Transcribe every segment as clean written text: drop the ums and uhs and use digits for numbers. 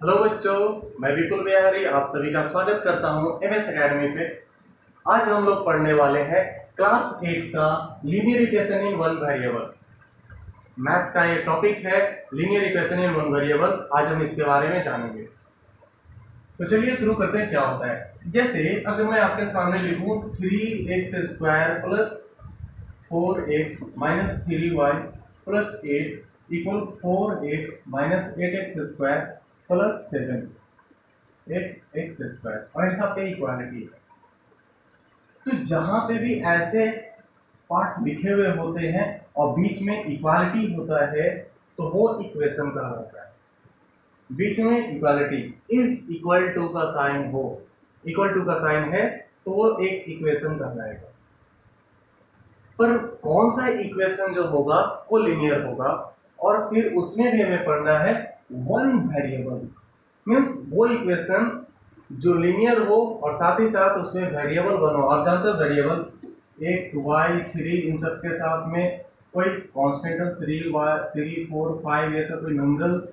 Hello बच्चों, मैं विपुल बिहारी आप सभी का स्वागत करता हूं एमएस एकेडमी पे। आज हम लोग पढ़ने वाले हैं क्लास 8 का linear equation in one variable. Maths का ये टॉपिक है linear equation in one variable. आज हम इसके बारे में जानेंगे। तो चलिए शुरू करते हैं। क्या होता है, जैसे अगर मैं आपके सामने लिखूं 3x² plus 4x minus 3y plus 8 equal 4x minus 8x² plus 7 8x² और यहाँ पे इक्वालिटी है। तो जहां पे भी ऐसे पार्ट लिखे हुए होते हैं और बीच में इक्वालिटी होता है तो वो इक्वेशन कहलाता है। बीच में इक्वालिटी इज इक्वल टू का साइन हो, इक्वल टू का साइन है तो वो एक इक्वेशन कहलाएगा। पर कौन सा इक्वेशन जो होगा वो लिनियर होगा और फिर उसमें भी हमें पढ़ना है वन वेरिएबल। मीन्स वो इक्वेशन जो लिनियर हो और साथ ही साथ उसमें वेरिएबल बनो। आप जानते हो वेरिएबल x, y, 3 इन सब के साथ में कोई कांस्टेंट 3, 4, 5 ये सब कोई नंबर्स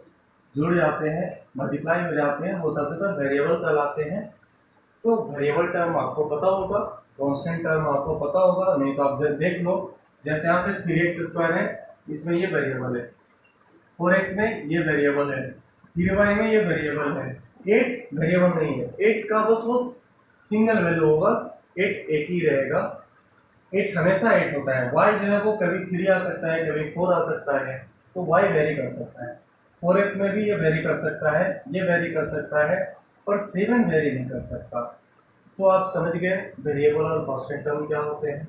जुड़ जाते हैं, मल्टीप्लाई हो जाते हैं, वो सब के सब वेरिएबल कहलाते हैं। तो वेरिएबल टर्म आपको पता होगा, कांस्टेंट टर्म आपको पता होगा, नहीं तो आप देख लो। जैसे यहाँ पे 3x² है, इसमें ये वेरिएबल है, 4x में ये वेरिएबल है, 3y में ये वेरिएबल है, 8 वेरिएबल नहीं है। 8 का बस वो सिंगल वैल्यू होगा, 8 ही रहेगा। 8 हमेशा 8 होता है। y जो है वो कभी 3 आ सकता है, कभी 4 आ सकता है, तो y वेरी कर सकता है। 4x में भी ये वेरी कर सकता है, ये वेरी कर सकता है, पर 7 वेरी नहीं कर सकता। तो आप समझ गए वेरिएबल और कांस्टेंट टर्म क्या होते हैं।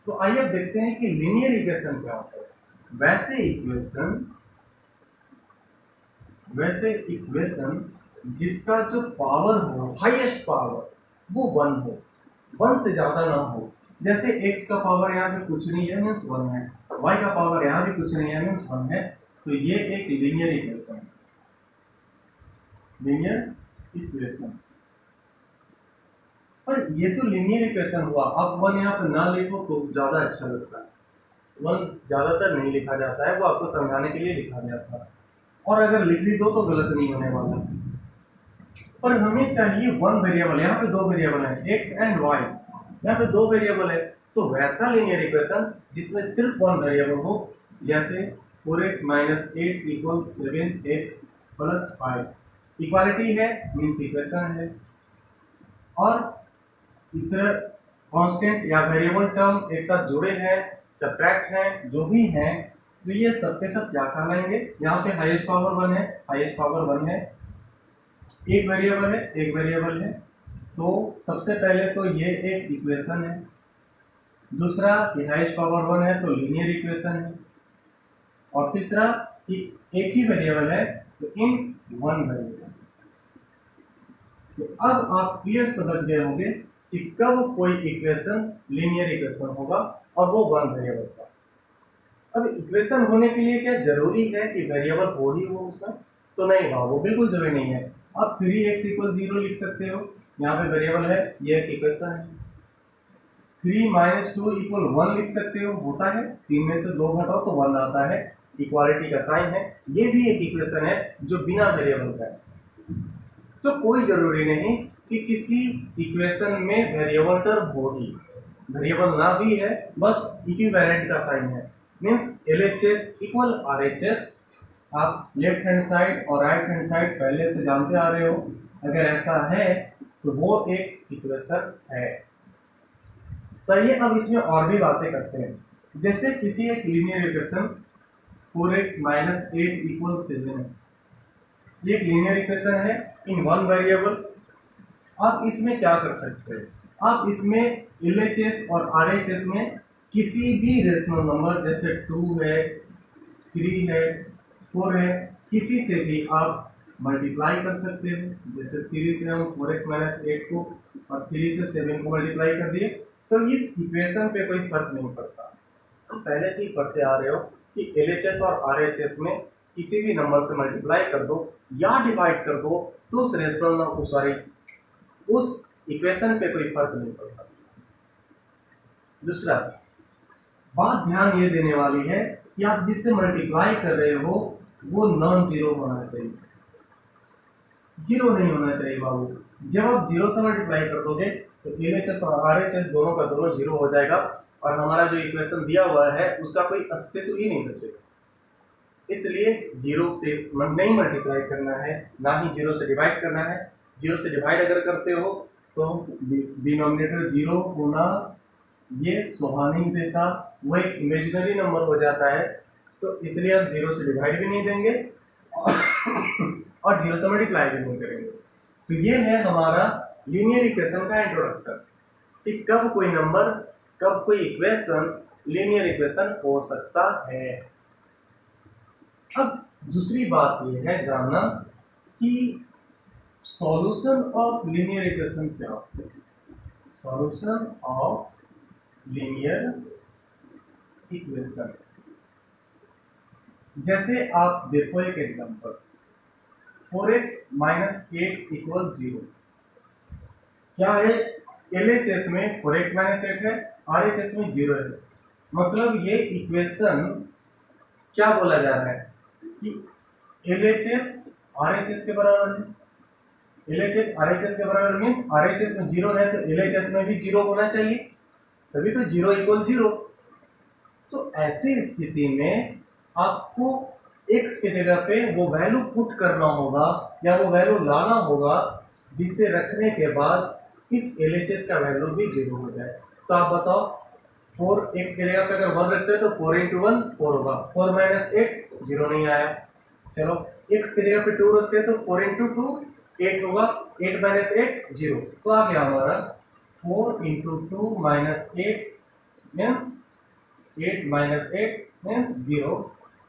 तो आइए अब देखते हैं कि लीनियर इक्वेशन क्या होता है। वैसे इक्वेशन जिसका जो पावर हो, हाईएस्ट पावर, वो 1 हो, 1 से ज्यादा ना हो। जैसे x का पावर यहाँ पे कुछ नहीं है, मीन्स 1 है, y का पावर यहाँ भी कुछ नहीं है, मीन्स 1 है। तो ये एक लीनियर इक्वेशन है, लीनियर इक्वेशन। पर ये तो लीनियर इक्वेशन हुआ। अब 1 यहाँ पे ना लिखो तो ज्यादा अच्छा लगता है। 1 ज्यादातर नहीं लिखा जाता है, वो आपको समझाने के लिए लिखा जाता है, और अगर लिख भी दो तो गलत नहीं होने वाला। पर हमें चाहिए 1 वेरिएबल। यहाँ पे 2 वेरिएबल है, x एंड y, यहाँ पे 2 वेरिएबल है। तो वैसा लीनियर इक्वेशन जिसमें सिर्फ 1 वेरिएबल हो, जैसे 4x minus 8 equal 7x plus 5। Equality है मीन्स इक्वेशन है, और इधर कांस्टेंट या वेरिएबल टर्म एक साथ जुड़े हैं, सब्ट्रैक्ट हैं, जो भी हैं, तो ये सब के सब क्या कहलाएंगे। यहाँ पे हाईएस्ट पावर 1 है, हाईएस्ट पावर 1 है, एक वेरिएबल है, एक वेरिएबल है। तो सबसे पहले तो ये एक इक्वेशन है, दूसरा कि हाईएस्ट पावर 1 है तो लीनियर इक्वेशन है, और तीसरा कि एक ही वेरिएबल है तो इन वन वेरिएबल। तो अब आप क्लियर समझ गए होंगे कि कब कोई इक्वेशन लीनियर इक्वेशन होगा और वो 1 वेरिएबल का। अब इक्वेशन होने के लिए क्या जरूरी है कि वेरिएबल हो ही हो उसमें? तो नहीं, हाँ, वो बिल्कुल जरूरी नहीं है। आप 3x इक्वल 0 लिख सकते हो, यहाँ पे वेरिएबल है, ये एक इक्वेशन है। 3 माइनस 2 इक्वल 1 लिख सकते हो, होता है, 3 में से 2 घटाओ तो 1 आता है, इक्वालिटी का साइन है। ये भी एक इक्वेशन है जो बिना वेरिएबल का है। तो कोई जरूरी नहीं कि किसी इक्वेशन में वेरिएबल टर्म हो ही, वेरिएबल ना भी है, बस इक्विवेलेंट का साइन है। Means LHS equal RHS। आप लेफ्ट हैंड साइड और राइट हैंड साइड पहले से जानते आ रहे हो। अगर ऐसा है तो वो एक इक्वेशन है। तो ये अब इसमें और भी बातें करते हैं। जैसे किसी एक linear equation 4x minus 8 equal 7 है, ये एक लीनियर इक्वेशन है इन 1 वेरिएबल। आप इसमें क्या कर सकते हैं, आप इसमें LHS और RHS में किसी भी रेशनल नंबर जैसे 2 है, 3 है, 4 है, किसी से भी आप मल्टीप्लाई कर सकते हैं। जैसे 3 से हम 4x माइनस 8 को और 3 से 7 को मल्टीप्लाई कर दिए, तो इस इक्वेशन पे कोई फर्क नहीं पड़ता। तो पहले से ही पढ़ते आ रहे हो कि LHS और RHS में किसी भी नंबर से मल्टीप्लाई कर दो या डिवाइड कर दो तो उस रेशनल उस इक्वेशन पे कोई फर्क नहीं पड़ता। दूसरा बात ध्यान ये देने वाली है कि आप जिससे मल्टीप्लाई कर रहे हो वो नॉन जीरो होना चाहिए। जीरो नहीं होना चाहिए बाबू। जब आप जीरो से मल्टीप्लाई कर दोगे तो LHS और RHS दोनों का दोनों जीरो हो जाएगा और हमारा जो इक्वेशन दिया हुआ है उसका कोई अस्तित्व ही नहीं बचेगा। इसलिए जीरो से नहीं मल्टीप्लाई करना है, ना ही जीरो से डिवाइड करना है। जीरो से डिवाइड अगर करते हो तो डिनोमिनेटर जीरो होना ये शोभा नहीं देता, वो एक इमेजिनरी नंबर हो जाता है। तो इसलिए हम जीरो से डिवाइड भी नहीं देंगे और जीरो से मल्टीप्लाई भी नहीं करेंगे। तो ये है हमारा लीनियर इक्वेशन का इंट्रोडक्शन कि कब कोई नंबर, कब कोई इक्वेशन लीनियर इक्वेशन हो सकता है। अब दूसरी बात यह है जानना कि सॉल्यूशन ऑफ लीनियर इक्वेशन क्या होता है। सॉल्यूशन ऑफ लीनियर इक्वेशन, जैसे आप देखो एक एग्जांपल, 4x - 8 = 0। क्या है, LHS में 4x - 8 है, RHS में 0 है। मतलब ये इक्वेशन क्या बोला जा रहा है कि LHS RHS के बराबर है। LHS RHS के बराबर मीन्स RHS में 0 है तो LHS में भी 0 होना चाहिए, तभी तो 0 = 0। तो ऐसी स्थिति में आपको x की जगह पे वो वैल्यू पुट करना होगा या वो वैल्यू लाना होगा जिसे रखने के बाद इस LHS का वैल्यू भी 0 हो जाए। तो आप बताओ, 4x की जगह पे अगर 1 रखते हैं तो 4 × 1 4 होगा, 4 - 8 0 नहीं आया। चलो x की जगह पे 2 रखते हैं तो 4 × 2 8 होगा, 8 - 8 0। तो आ गया हमारा 4 × 2 - 8 मीन्स 8 - 8 मीन्स 0।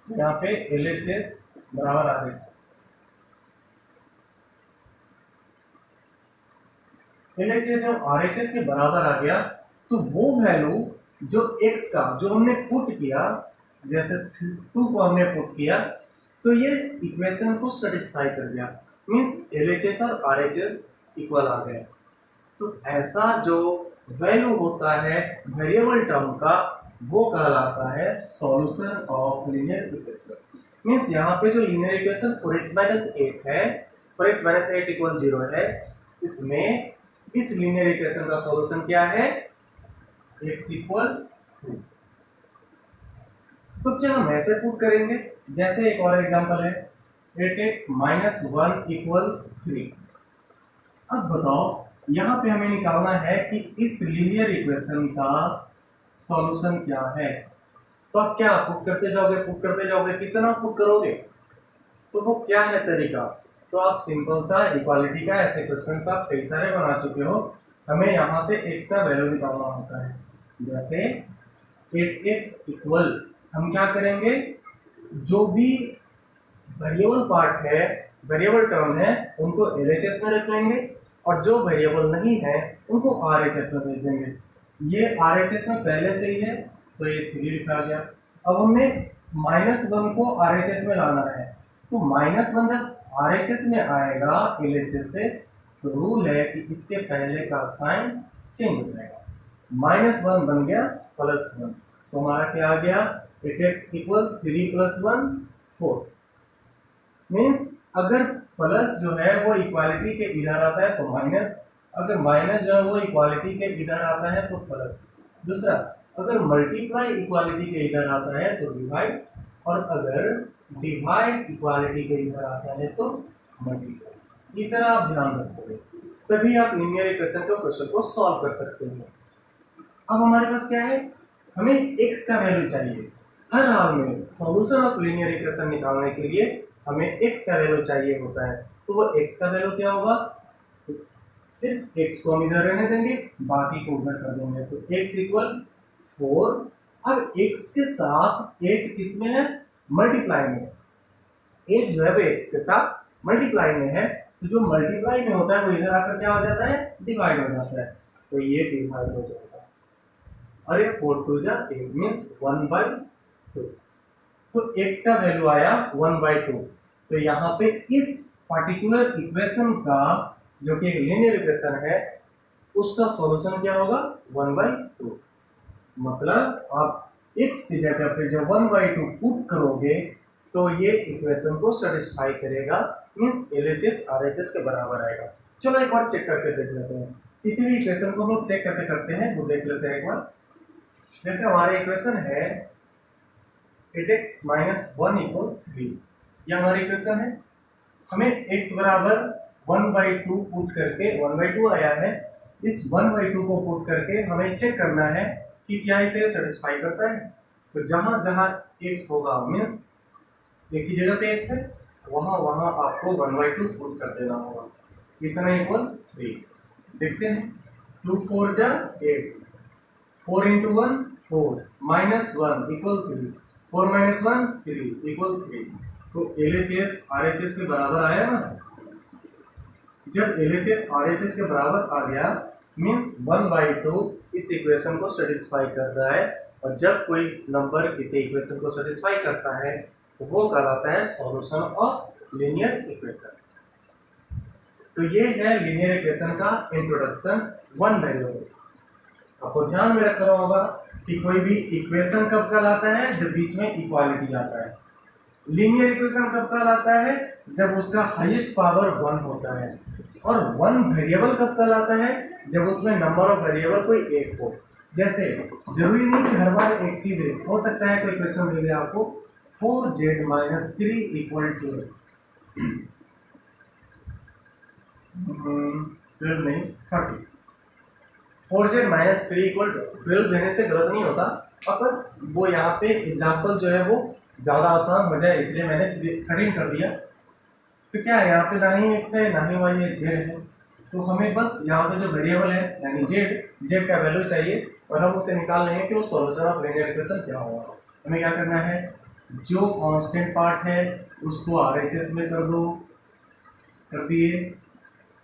यहाँ पे LHS बराबर RHS। LHS जब RHS के बराबर आ गया तो वो वैल्यू जो x का जो हमने पुट किया, जैसे 2 को हमने पुट किया तो ये इक्वेशन को सेटिस्फाई कर गया, मींस LHS और RHS इक्वल आ गए। तो ऐसा जो वैल्यू होता है वेरिएबल टर्म का वो कहलाता है solution of linear equation. Means यहाँ पे जो लीनियर इक्वेशन 4x - 8 है, 4x - 8 = 0 है, इसमें इस लीनियर इक्वेशन का सॉल्यूशन क्या है, x = 2। तो क्या हम ऐसे पुट करेंगे, जैसे एक और एग्जांपल है 8x - 1 = 3। अब बताओ यहाँ पे हमें निकालना है कि इस लीनियर इक्वेशन का सॉल्यूशन क्या है। तो आप क्या पुट करते जाओगे, कितना पुट करोगे, तो वो क्या है तरीका। तो आप सिंपल सा इक्वालिटी का ऐसे क्वेश्चन आप कई सारे बना चुके हो। हमें यहाँ से x का वैल्यू निकालना होता है, जैसे 8x इक्वल, हम क्या करेंगे, जो भी वेरिएबल पार्ट है, वेरिएबल टर्म है, उनको LHS में रख लेंगे और जो वेरिएबल नहीं है उनको RHS में भेज देंगे। ये RHS में पहले से ही है तो ये 3 लिखा गया। अब हमने -1 को RHS में लाना है, तो -1 जब RHS में आएगा LHS से तो रूल है कि इसके पहले का साइन चेंज हो जाएगा। -1 बन गया +1, तो हमारा क्या आ गया, 8x = 3 + 1 4। मीन्स अगर प्लस जो है वो इक्वालिटी के इधर आता है तो माइनस, अगर माइनस जो है वो इक्वालिटी के इधर आता है तो प्लस। दूसरा, अगर मल्टीप्लाई इक्वालिटी के इधर आता है तो डिवाइड, और अगर डिवाइड इक्वालिटी के इधर आता है तो मल्टीप्लाई। इस तरह आप ध्यान रखोगे तभी आप लीनियर इक्वेशन के क्वेश्चन को सॉल्व कर सकते हो। अब हमारे पास क्या है, हमें x का वैल्यू चाहिए। हर हाल में सॉल्यूशन ऑफ लीनियर इक्वेशन निकालने के लिए हमें x का वैल्यू चाहिए होता है। तो वो x का वैल्यू क्या होगा, तो सिर्फ x को हम इधर रहने देंगे, बाकी को उधर कर देंगे, तो x = 4। अब x के साथ 8 किस में है, मल्टीप्लाई में। 8 जो है वो x के साथ मल्टीप्लाई में है, तो जो मल्टीप्लाई में होता है वो इधर आकर क्या हो जाता है, डिवाइड हो जाता है, तो ये डिवाइड हो जाएगा। और ये 4 2 जा 8 मीन्स 1/2। तो x का वैल्यू आया 1/2। तो यहाँ पे इस पार्टिकुलर इक्वेशन का जो कि लीनियर इक्वेशन है उसका सॉल्यूशन क्या होगा, 1/2। मतलब आप x की जगह पे जब 1/2 पुट करोगे तो ये इक्वेशन को सेटिस्फाई करेगा, मीन्स एलएचएस आरएचएस के बराबर आएगा। चलो एक बार चेक करके देख लेते हैं। किसी भी इक्वेशन को हम लोग चेक कैसे करते हैं वो देख लेते हैं एक बार। जैसे हमारी इक्वेशन है 8x - 1 = 3, यह हमारी इक्वेशन है। हमें x बराबर 1/2 पुट करके 1/2 आया है। इस 1/2 को पुट करके हमें चेक करना है कि क्या इसे सेटिस्फाई करता है। तो जहां जहां x होगा मीन्स एक ही जगह पे x है, वहां वहां आपको 1/2 पुट कर देना होगा। कितना इक्वल 3। देखते हैं 2 4 जा 8, 4 × 1 4 -1 = 3, 4 - 1 3 = 3। तो LHS RHS के बराबर आया ना। जब LHS RHS के बराबर आ गया मीन्स 1/2 इस इक्वेशन को सेटिस्फाई कर रहा है। और जब कोई नंबर किसी इक्वेशन को सेटिस्फाई करता है तो वो कहलाता है सॉल्यूशन ऑफ लीनियर इक्वेशन। तो ये है लीनियर इक्वेशन का इंट्रोडक्शन 1 वेरिएबल। आपको ध्यान में रखना होगा कि कोई भी इक्वेशन कब कहलाता है, जब बीच में इक्वालिटी आता है। लीनियर इक्वेशन कब कहलाता है, जब उसका हाईएस्ट पावर 1 होता है। और 1 वेरिएबल कब कहलाता है, जब उसमें नंबर ऑफ वेरिएबल कोई एक हो। जैसे जरूरी नहीं कि हर बार एक ही दे, हो सकता है कोई क्वेश्चन दे दे आपको 4z - 3 = 12 नहीं 30। 4z - 3 = 12 देने से गलत नहीं होता, अगर वो यहाँ पे एग्जाम्पल जो है वो ज़्यादा आसान हो जाए इसलिए मैंने 13 कर दिया। तो क्या है यहाँ पे ना ही x है ना ही y है, z है। तो हमें बस यहाँ पे जो वेरिएबल है यानी z का वैल्यू चाहिए और हम उसे निकाल लेंगे कि वो सॉल्यूशन ऑफ लीनियर इक्वेशन क्या होगा। हमें क्या करना है, जो कांस्टेंट पार्ट है उसको आरएचएस में कर दो, कर दिए।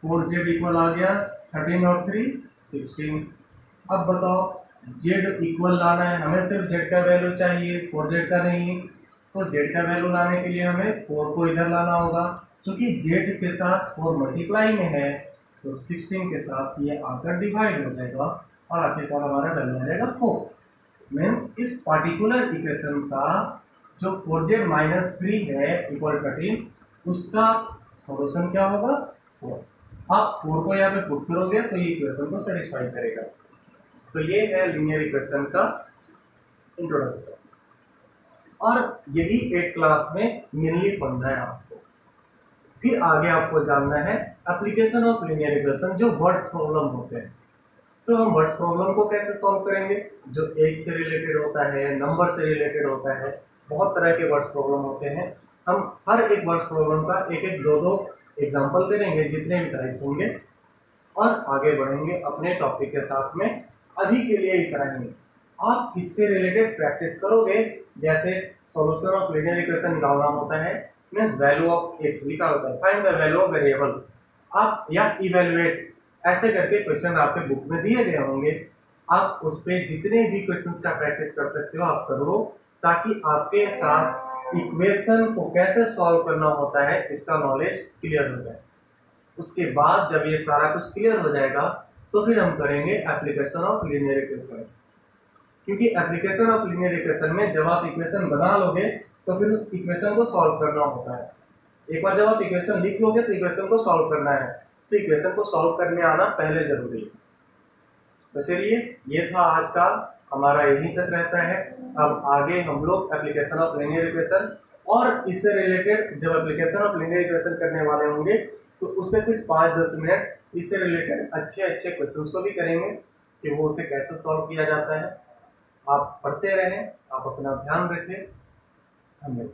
4z इक्वल आ गया 13 और 3 16। अब बताओ z इक्वल लाना है, हमें सिर्फ z का वैल्यू चाहिए, 4z का नहीं। तो z का वैल्यू लाने के लिए हमें 4 को इधर लाना होगा। क्योंकि z के साथ 4 मल्टीप्लाई में है तो 16 के साथ ये आकर डिवाइड हो जाएगा और आखिरकार हमारा वैल्यू आ जाएगा 4। मीन्स इस पार्टिकुलर इक्वेशन का जो 4z - 3 है इक्वल 13, उसका सॉल्यूशन क्या होगा 4। आप 4 को यहाँ पे पुट करोगे तो ये इक्वेशन को सेटिस्फाई करेगा। तो ये है लीनियर इक्वेशन का इंट्रोडक्शन। और यही 8th क्लास में मेनली पढ़ना है आपको। फिर आगे आपको जानना है एप्लीकेशन ऑफ लीनियर इक्वेशन, जो वर्ड्स प्रॉब्लम होते हैं। तो हम वर्ड्स प्रॉब्लम को कैसे सॉल्व करेंगे, जो एज से रिलेटेड होता है, नंबर से रिलेटेड होता है, बहुत तरह के वर्ड्स प्रॉब्लम होते हैं। हम हर एक वर्ड्स प्रॉब्लम का एक एक दो एग्जाम्पल करेंगे जितने भी टाइप होंगे और आगे बढ़ेंगे अपने टॉपिक के साथ में। अभी के लिए ही कराएंगे। आप इससे रिलेटेड प्रैक्टिस करोगे, जैसे सॉल्यूशन ऑफ लीनियर इक्वेशन निकालना होता है, मींस वैल्यू ऑफ एक्स लिखा होता है, find the value of variable आप या इवैल्यूएट, ऐसे करके क्वेश्चन आपके बुक में दिए गए होंगे। आप उस पर जितने भी क्वेश्चंस का प्रैक्टिस कर सकते हो आप करो, ताकि आपके साथ इक्वेशन को कैसे सॉल्व करना होता है इसका नॉलेज क्लियर हो जाए। उसके बाद जब ये सारा कुछ क्लियर हो जाएगा तो फिर हम करेंगे एप्लीकेशन ऑफ लीनियर इक्वेशन। क्योंकि एप्लीकेशन ऑफ लीनियर इक्वेशन में जब आप इक्वेशन बना लोगे तो फिर उस इक्वेशन को सॉल्व करना होता है। एक बार जब आप इक्वेशन लिख लोगे तो इक्वेशन को सॉल्व करना है, तो इक्वेशन को सॉल्व करने आना पहले जरूरी है। तो चलिए, ये था आज का हमारा, यहीं तक रहता है। अब आगे हम लोग एप्लीकेशन ऑफ लीनियर इक्वेशन और इससे रिलेटेड जब एप्लीकेशन ऑफ लीनियर इक्वेशन करने वाले होंगे तो उससे कुछ 5-10 मिनट इससे रिलेटेड अच्छे अच्छे क्वेश्चंस को भी करेंगे कि वो उसे कैसे सॉल्व किया जाता है। आप पढ़ते रहें, आप अपना ध्यान रखें। धन्यवाद।